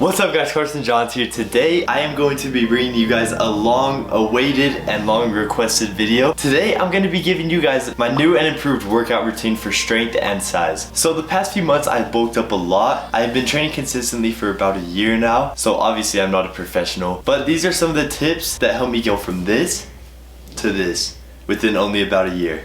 What's up guys, Carson Johns here. Today I am going to be bringing you guys a long awaited and long requested video. Today I'm going to be giving you guys my new and improved workout routine for strength and size. So the past few months I've bulked up a lot. I've been training consistently for about a year now, so obviously I'm not a professional, but these are some of the tips that help me go from this to this within only about a year.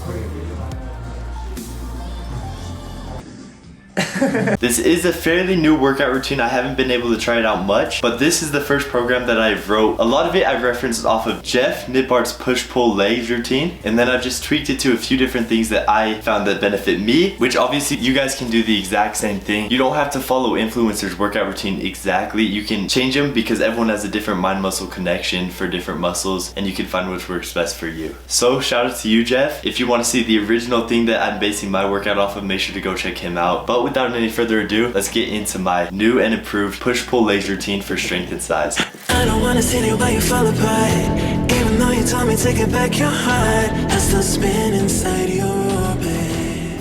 This is a fairly new workout routine. I haven't been able to try it out much, but this is the first program that I wrote. A lot of it I referenced off of Jeff Nippart's push-pull legs routine, and then I've just tweaked it to a few different things that I found that benefit me, which obviously you guys can do the exact same thing. You don't have to follow influencers' workout routine exactly. You can change them because everyone has a different mind-muscle connection for different muscles, and you can find which works best for you. So shout out to you, Jeff. If you want to see the original thing that I'm basing my workout off of, make sure to go check him out. But without any further ado, let's get into my new and improved push-pull legs routine for strength and size. I don't wanna see you, but you fall apart. Even though you told me to get back your heart, I still spin inside your orbit.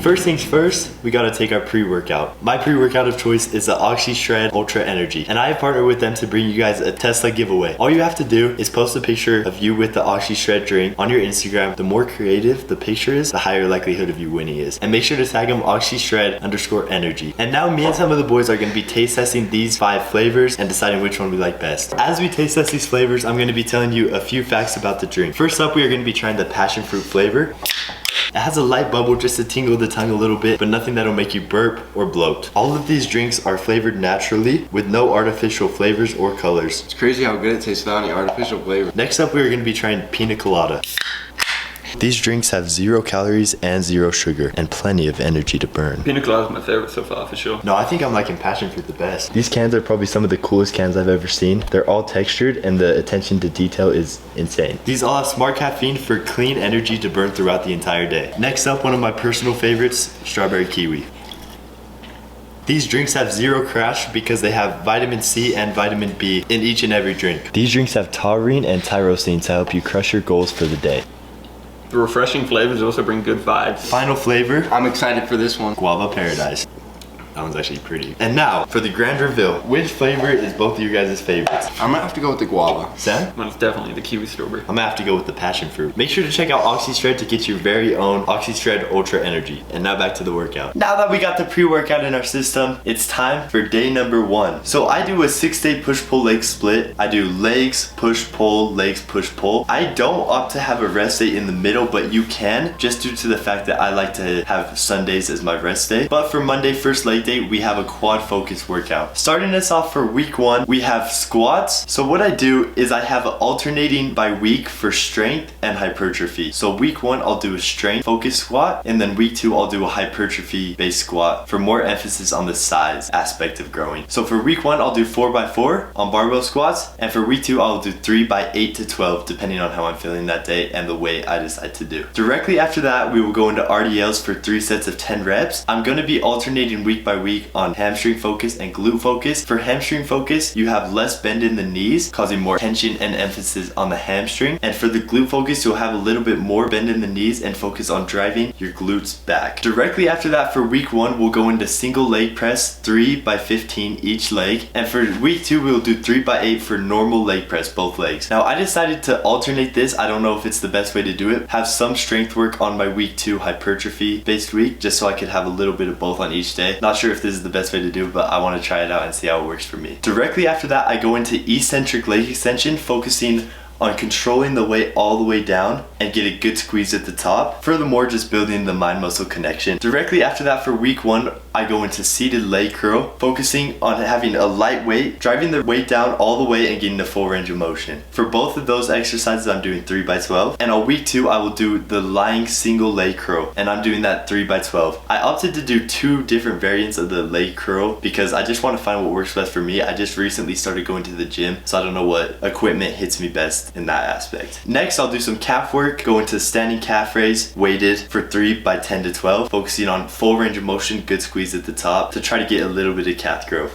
First things first, we gotta take our pre-workout. My pre-workout of choice is the OXYSHRED Ultra Energy, and I have partnered with them to bring you guys a Tesla giveaway. All you have to do is post a picture of you with the OXYSHRED drink on your Instagram. The more creative the picture is, the higher likelihood of you winning is. And make sure to tag them OXYSHRED_energy. And now me and some of the boys are gonna be taste testing these 5 flavors and deciding which one we like best. As we taste test these flavors, I'm gonna be telling you a few facts about the drink. First up, we are gonna be trying the passion fruit flavor. It has a light bubble just to tingle the tongue a little bit, but nothing that'll make you burp or bloat. All of these drinks are flavored naturally with no artificial flavors or colors. It's crazy how good it tastes without any artificial flavor. Next up, we're gonna be trying pina colada. These drinks have 0 calories and 0 sugar and plenty of energy to burn. Pina colada is my favorite so far, for sure. No, I think I'm liking passion fruit the best. These cans are probably some of the coolest cans I've ever seen. They're all textured and the attention to detail is insane. These all have smart caffeine for clean energy to burn throughout the entire day. Next up, one of my personal favorites, strawberry kiwi. These drinks have 0 crash because they have vitamin C and vitamin B in each and every drink. These drinks have taurine and tyrosine to help you crush your goals for the day. The refreshing flavors also bring good vibes. Final flavor, I'm excited for this one. Guava Paradise. That one's actually pretty. And now, for the grand reveal, which flavor is both of you guys' favorites? I'm gonna have to go with the guava. Sam? Mine's definitely the kiwi strawberry. I'm gonna have to go with the passion fruit. Make sure to check out OXYSHRED to get your very own OXYSHRED Ultra Energy. And now back to the workout. Now that we got the pre-workout in our system, it's time for day number 1. So I do a 6-day push-pull leg split. I do legs, push-pull, legs, push-pull. I don't opt to have a rest day in the middle, but you can, just due to the fact that I like to have Sundays as my rest day. But for Monday, first leg day, we have a quad focus workout. Starting us off for week 1, we have squats. So what I do is I have alternating by week for strength and hypertrophy. So week 1, I'll do a strength focus squat, and then week 2, I'll do a hypertrophy based squat for more emphasis on the size aspect of growing. So for week 1, I'll do 4x4 on barbell squats, and for week 2, I'll do 3x8 to 12, depending on how I'm feeling that day and the weight I decide to do. Directly after that, we will go into RDLs for 3 sets of 10 reps. I'm gonna be alternating week by week on hamstring focus and glute focus. For hamstring focus, you have less bend in the knees, causing more tension and emphasis on the hamstring. And for the glute focus, you'll have a little bit more bend in the knees and focus on driving your glutes back. Directly after that, for week 1, we'll go into single leg press, 3x15 each leg. And for week 2, we'll do 3x8 for normal leg press, both legs. Now, I decided to alternate this. I don't know if it's the best way to do it. Have some strength work on my week 2 hypertrophy based week, just so I could have a little bit of both on each day. Not sure if this is the best way to do it, but I want to try it out and see how it works for me. Directly after that, I go into eccentric leg extension, focusing on controlling the weight all the way down and get a good squeeze at the top. Furthermore, just building the mind-muscle connection. Directly after that, for week 1, I go into seated leg curl, focusing on having a light weight, driving the weight down all the way and getting the full range of motion. For both of those exercises, I'm doing 3x12. And on week 2, I will do the lying single leg curl, and I'm doing that 3x12. I opted to do 2 different variants of the leg curl because I just want to find what works best for me. I just recently started going to the gym, so I don't know what equipment hits me best in that aspect. Next, I'll do some calf work, go into standing calf raise, weighted for 3x10 to 12, focusing on full range of motion, good squeeze at the top to try to get a little bit of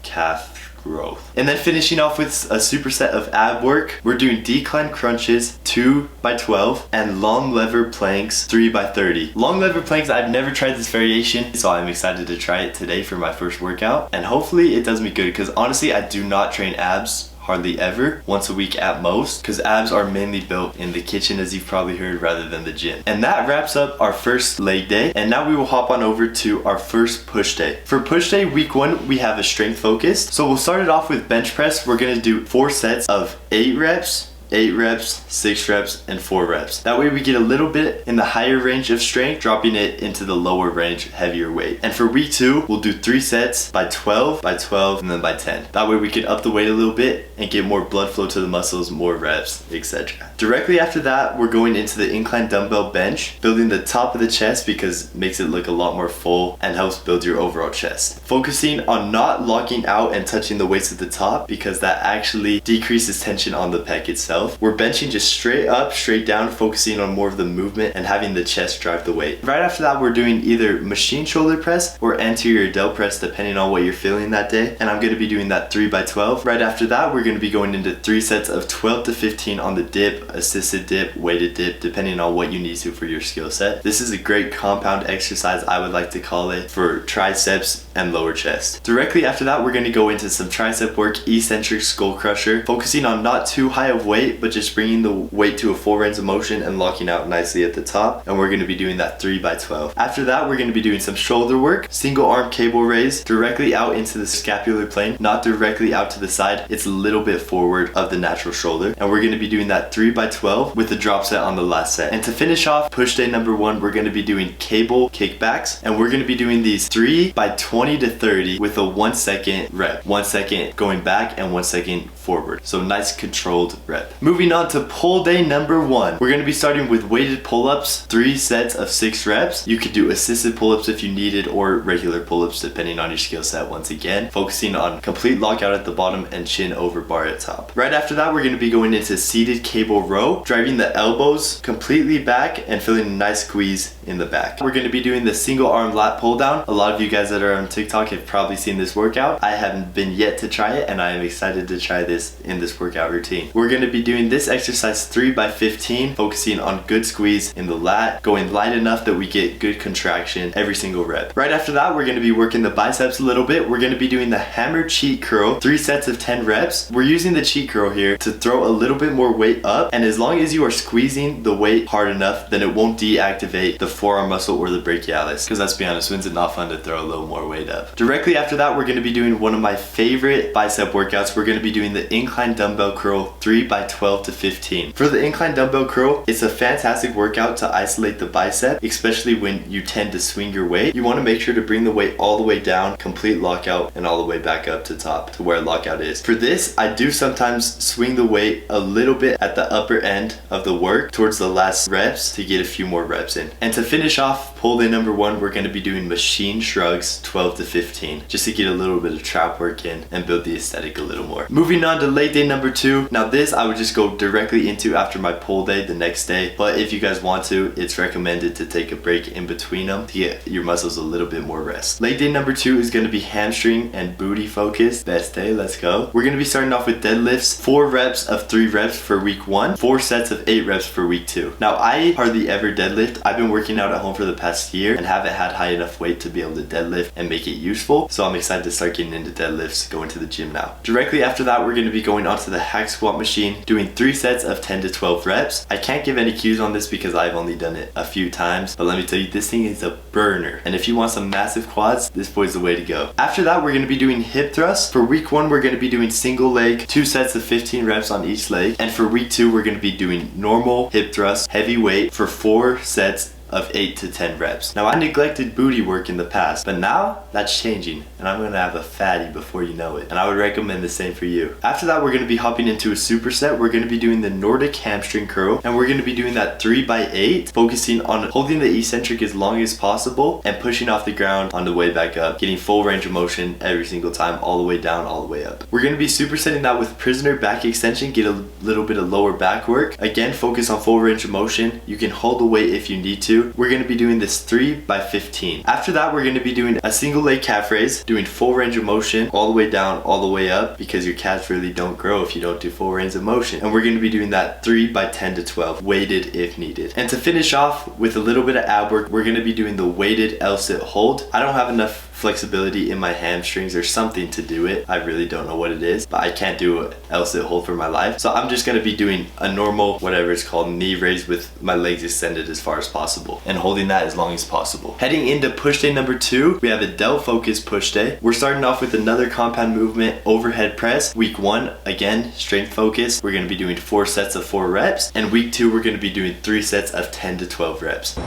calf growth. And then finishing off with a superset of ab work, we're doing decline crunches 2x12 and long lever planks 3x30. Long lever planks, I've never tried this variation, so I'm excited to try it today for my first workout, and hopefully it does me good, because honestly I do not train abs hardly ever, once a week at most, because abs are mainly built in the kitchen, as you've probably heard, rather than the gym. And that wraps up our first leg day, and now we will hop on over to our first push day. For push day week 1, we have a strength focus, so we'll start it off with bench press. We're going to do 4 sets of 8 reps, 8 reps, 6 reps, and 4 reps. That way we get a little bit in the higher range of strength, dropping it into the lower range, heavier weight. And for week 2, we'll do 3 sets by 12, by 12, and then by 10. That way we can up the weight a little bit and get more blood flow to the muscles, more reps, etc. Directly after that, we're going into the incline dumbbell bench, building the top of the chest because it makes it look a lot more full and helps build your overall chest. Focusing on not locking out and touching the weights at the top, because that actually decreases tension on the pec itself. We're benching just straight up, straight down, focusing on more of the movement and having the chest drive the weight. Right after that, we're doing either machine shoulder press or anterior delt press, depending on what you're feeling that day. And I'm going to be doing that 3x12. Right after that, we're going to be going into 3 sets of 12 to 15 on the dip, assisted dip, weighted dip, depending on what you need to for your skill set. This is a great compound exercise, I would like to call it, for triceps and lower chest. Directly after that, we're going to go into some tricep work, eccentric skull crusher, focusing on not too high of weight, but just bringing the weight to a full range of motion and locking out nicely at the top. And we're going to be doing that 3x12. After that, we're going to be doing some shoulder work, single arm cable raise directly out into the scapular plane, not directly out to the side. It's a little bit forward of the natural shoulder. And we're going to be doing that 3x12 with the drop set on the last set. And to finish off push day number 1, we're going to be doing cable kickbacks, and we're going to be doing these 3x20 to 30 with a 1 second rep, 1 second going back and 1 second forward. So nice controlled rep. Moving on to pull day number 1. We're going to be starting with weighted pull-ups, 3 sets of 6 reps. You could do assisted pull-ups if you needed, or regular pull-ups depending on your skill set. Once again, focusing on complete lockout at the bottom and chin over bar at top. Right after that, we're going to be going into seated cable row, driving the elbows completely back and feeling a nice squeeze in the back. We're going to be doing the single arm lat pull down. A lot of you guys that are on TikTok have probably seen this workout. I haven't been yet to try it, and I am excited to try this in this workout routine. We're going to be doing this exercise 3x15, focusing on good squeeze in the lat, going light enough that we get good contraction every single rep. Right after that, we're going to be working the biceps a little bit. We're going to be doing the hammer cheat curl, 3 sets of 10 reps. We're using the cheat curl here to throw a little bit more weight up, and as long as you are squeezing the weight hard enough, then it won't deactivate the forearm muscle or the brachialis, because let's be honest, when's it not fun to throw a little more weight up? Directly after that, we're going to be doing one of my favorite bicep workouts. We're going to be doing the incline dumbbell curl 3x12 to 15. For the incline dumbbell curl, it's a fantastic workout to isolate the bicep, especially when you tend to swing your weight. You want to make sure to bring the weight all the way down, complete lockout, and all the way back up to top to where lockout is. For this, I do sometimes swing the weight a little bit at the upper end of the work towards the last reps to get a few more reps in. And to finish off pull day number 1, we're going to be doing machine shrugs 12 to 15, just to get a little bit of trap work in and build the aesthetic a little more. Moving on to leg day number 2. Now this I would just go directly into after my pull day the next day, but if you guys want to, it's recommended to take a break in between them to get your muscles a little bit more rest. Leg day number 2 is going to be hamstring and booty focused. Best day, let's go. We're going to be starting off with deadlifts, 4 reps of 3 reps for week 1, 4 sets of 8 reps for week 2. Now I hardly ever deadlift. I've been working out at home for the past year and haven't had high enough weight to be able to deadlift and make it useful, so I'm excited to start getting into deadlifts, going to the gym now. Directly after that, we're going to be going onto the hack squat machine, doing 3 sets of 10 to 12 reps. I can't give any cues on this because I've only done it a few times, but let me tell you, this thing is a burner, and if you want some massive quads, this boy's the way to go. After that, we're going to be doing hip thrusts. For week 1, we're going to be doing single leg, 2 sets of 15 reps on each leg, and for week 2, we're going to be doing normal hip thrusts, heavy weight, for 4 sets of 8 to 10 reps. Now I neglected booty work in the past, but now that's changing, and I'm gonna have a fatty before you know it, and I would recommend the same for you. After that, we're gonna be hopping into a superset. We're gonna be doing the Nordic hamstring curl, and we're gonna be doing that 3x8, focusing on holding the eccentric as long as possible and pushing off the ground on the way back up, getting full range of motion every single time, all the way down, all the way up. We're gonna be supersetting that with prisoner back extension, get a little bit of lower back work. Again, focus on full range of motion. You can hold the weight if you need to, 2, we're going to be doing this 3 by 15. After that, we're going to be doing a single leg calf raise, doing full range of motion all the way down, all the way up, because your calves really don't grow if you don't do full range of motion. And we're going to be doing that 3 by 10 to 12, weighted if needed. And to finish off with a little bit of ab work, we're going to be doing the weighted L-sit hold. I don't have enough flexibility in my hamstrings or something to do it. I really don't know what it is, but I can't do an L-sit hold for my life. So I'm just going to be doing a normal, whatever it's called, knee raise with my legs extended as far as possible and holding that as long as possible. Heading into push day number 2, we have a delt focused push day. We're starting off with another compound movement, overhead press. Week 1, again, strength focus. We're going to be doing 4 sets of 4 reps. And week 2, we're going to be doing 3 sets of 10 to 12 reps.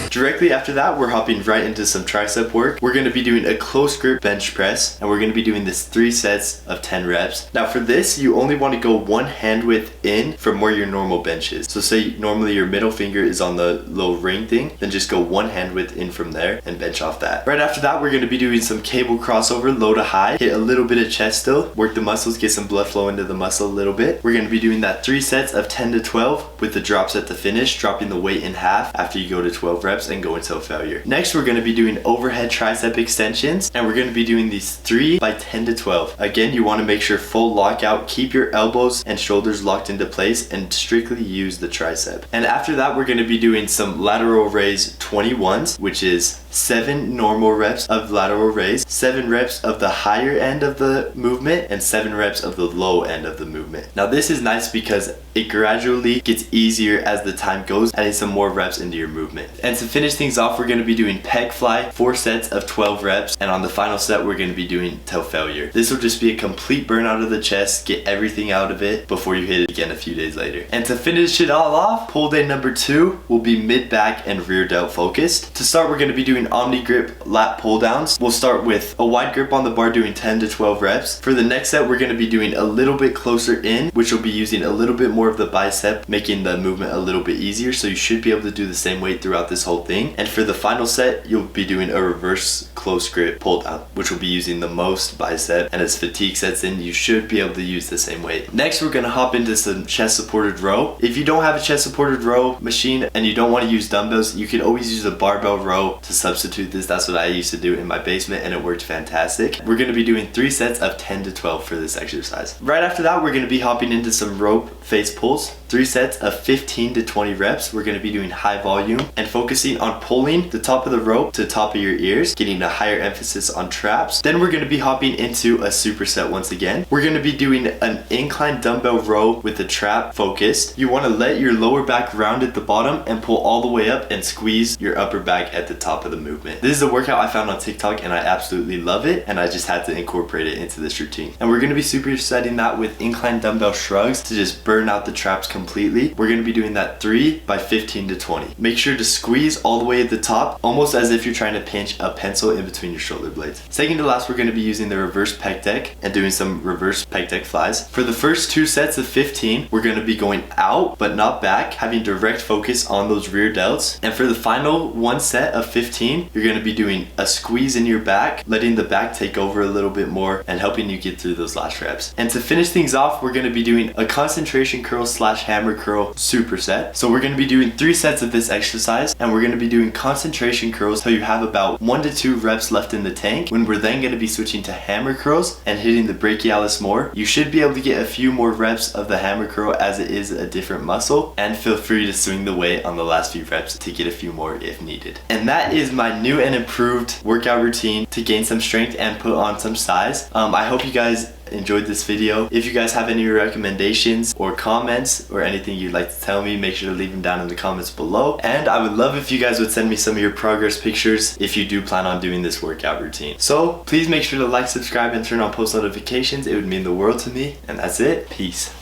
Directly after that, we're hopping right into some tricep work. We're going to be doing a close grip bench press, and we're going to be doing this 3 sets of 10 reps. Now for this, you only want to go 1 hand width in from where your normal bench is. So say normally your middle finger is on the little ring thing, then just go 1 hand width in from there and bench off that. Right after that, we're going to be doing some cable crossover, low to high, hit a little bit of chest still, work the muscles, get some blood flow into the muscle a little bit. We're going to be doing that 3 sets of 10 to 12 with the drop set to finish, dropping the weight in half after you go to 12 reps and go until failure. Next, we're going to be doing overhead tricep extensions, and we're going to be doing these 3 by 10 to 12. Again, you want to make sure full lockout, keep your elbows and shoulders locked into place, and strictly use the tricep. And after that, we're going to be doing some lateral raise 21s, which is 7 normal reps of lateral raise, 7 reps of the higher end of the movement, and 7 reps of the low end of the movement. Now this is nice because it gradually gets easier as the time goes, adding some more reps into your movement. And to finish things off, we're going to be doing pec fly, 4 sets of 12 reps, and on the final set, we're going to be doing till failure. This will just be a complete burnout of the chest, get everything out of it before you hit it again a few days later. And to finish it all off, pull day number 2 will be mid back and rear delt focused. To start, we're going to be doing omni grip lat pull downs. We'll start with a wide grip on the bar doing 10 to 12 reps. For the next set, we're going to be doing a little bit closer in, which will be using a little bit more of the bicep, making the movement a little bit easier. So you should be able to do the same weight throughout this whole thing. And for the final set, you'll be doing a reverse close grip pull down, which will be using the most bicep. And as fatigue sets in, you should be able to use the same weight. Next, we're going to hop into some chest supported row. If you don't have a chest supported row machine and you don't want to use dumbbells, you can always use a barbell row to substitute this. That's what I used to do in my basement, and it worked fantastic. We're going to be doing 3 sets of 10 to 12 for this exercise. Right after that, we're going to be hopping into some rope face pulls, 3 sets of 15 to 20 reps. We're going to be doing high volume and focusing on pulling the top of the rope to the top of your ears, getting a higher emphasis on traps. Then we're going to be hopping into a superset once again. We're going to be doing an incline dumbbell row with the trap focused. You want to let your lower back round at the bottom and pull all the way up and squeeze your upper back at the top of the movement. This is a workout I found on TikTok and I absolutely love it, and I just had to incorporate it into this routine. And we're going to be supersetting that with incline dumbbell shrugs to just burn out the traps completely. We're going to be doing that 3 by 15 to 20. Make sure to squeeze all the way at the top, almost as if you're trying to pinch a pencil in between your shoulder blades. Second to last, we're going to be using the reverse pec deck and doing some reverse pec deck flies. For the first 2 sets of 15, we're going to be going out but not back, having direct focus on those rear delts. And for the final 1 set of 15, you're going to be doing a squeeze in your back, letting the back take over a little bit more and helping you get through those last reps. And to finish things off, we're going to be doing a concentration curl / hammer curl superset. So we're going to be doing 3 sets of this exercise, and we're going to be doing concentration curls till you have about 1 to 2 reps left in the tank, when we're then going to be switching to hammer curls and hitting the brachialis more. You should be able to get a few more reps of the hammer curl as it is a different muscle, and feel free to swing the weight on the last few reps to get a few more if needed. And that is my new and improved workout routine to gain some strength and put on some size. I hope you guys enjoyed this video. If you guys have any recommendations or comments or anything you'd like to tell me, make sure to leave them down in the comments below. And I would love if you guys would send me some of your progress pictures if you do plan on doing this workout routine. So please make sure to like, subscribe, and turn on post notifications. It would mean the world to me. And that's it. Peace.